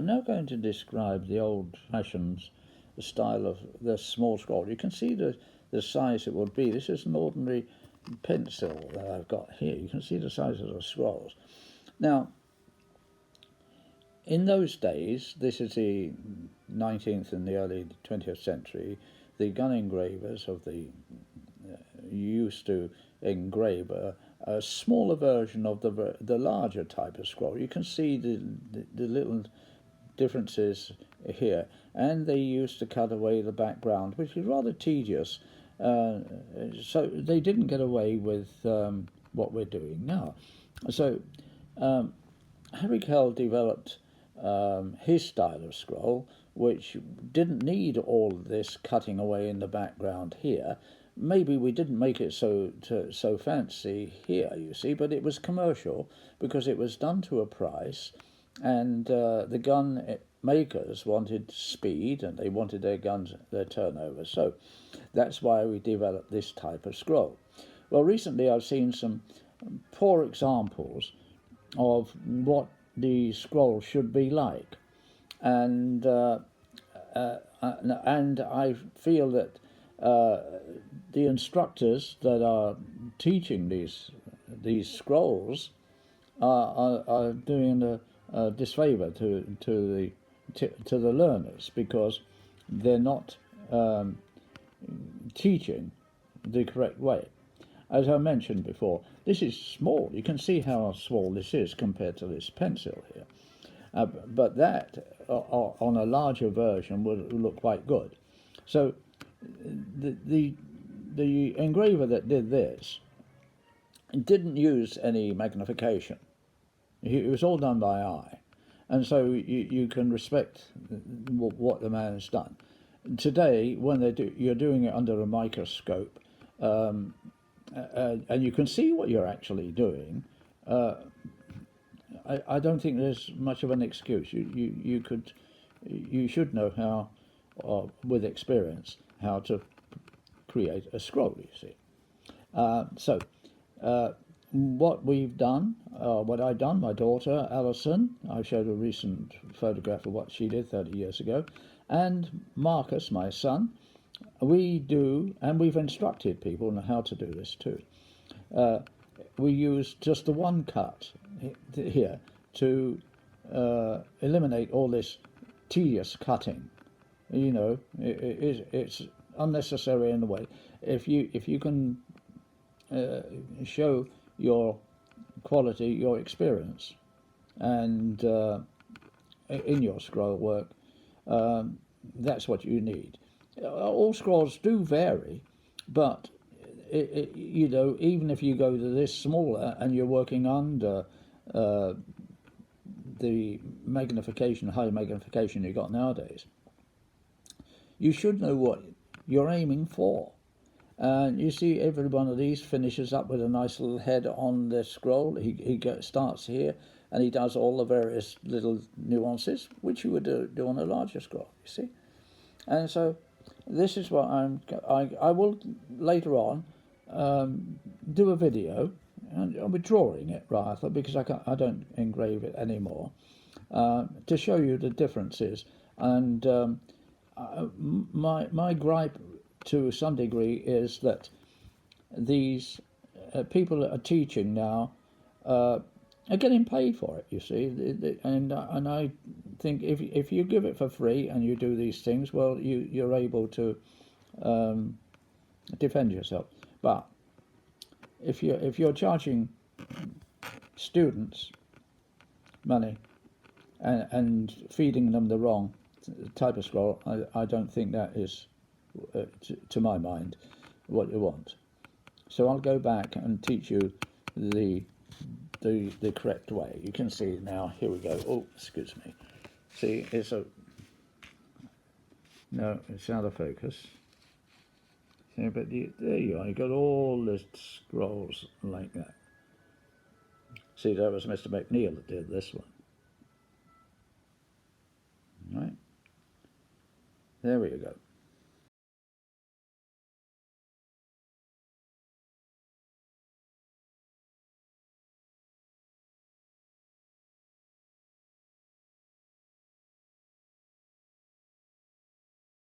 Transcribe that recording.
I'm now going to describe the old-fashioned style of the small scroll. You can see the size it would be. This is an ordinary pencil that I've got here. You can see the size of the scrolls. Now, in those days, this is the 19th and the early 20th century, the gun engravers of the used to engrave a smaller version of the larger type of scroll. You can see the little differences here, and they used to cut away the background, which is rather tedious. So they didn't get away with what we're doing now. So Harry Kell developed his style of scroll, which didn't need all this cutting away in the background here. Maybe we didn't make it so fancy here, you see, but it was commercial because it was done to a price, and the gun makers wanted speed, and they wanted their turnover. So that's why we developed this type of scroll. Well, recently I've seen some poor examples of what the scroll should be like, and I feel that the instructors that are teaching these scrolls are doing a disfavour to the learners, because they're not teaching the correct way. As I mentioned before, this is small. You can see how small this is compared to this pencil here. But that, on a larger version, would look quite good. So the engraver that did this didn't use any magnification. It was all done by eye. And so you can respect what the man's done. Today, when you're doing it under a microscope, and you can see what you're actually doing, I don't think there's much of an excuse. You should know how, with experience, how to create a scroll, you see. So what we've done, what I've done, my daughter Alison, I showed a recent photograph of what she did 30 years ago, and Marcus, my son, we do, and we've instructed people on how to do this too. We use just the one cut here to eliminate all this tedious cutting. You know, it's unnecessary in a way. If you can show your quality, your experience, and in your scroll work, that's what you need. All scrolls do vary, but you know, even if you go to this smaller and you're working under the magnification, high magnification you got nowadays, you should know what you're aiming for. And you see, every one of these finishes up with a nice little head on the scroll. He starts here, and he does all the various little nuances, which you would do on a larger scroll, you see. And so this is what I will later on do a video, and I'll be drawing it rather, because I don't engrave it anymore, to show you the differences. And my gripe to some degree is that these people that are teaching now are getting paid for it, you see, and I think if you give it for free and you do these things, well, you're able to defend yourself. But if you're charging students money and feeding them the wrong type of scroll, I don't think that is, to my mind, what you want. So I'll go back and teach you the correct way. You can see now. Here we go. Oh, excuse me. See, it's out of focus. See, but there you are. You got all the scrolls like that. See, that was Mr. McNeil that did this one. Right. There we go.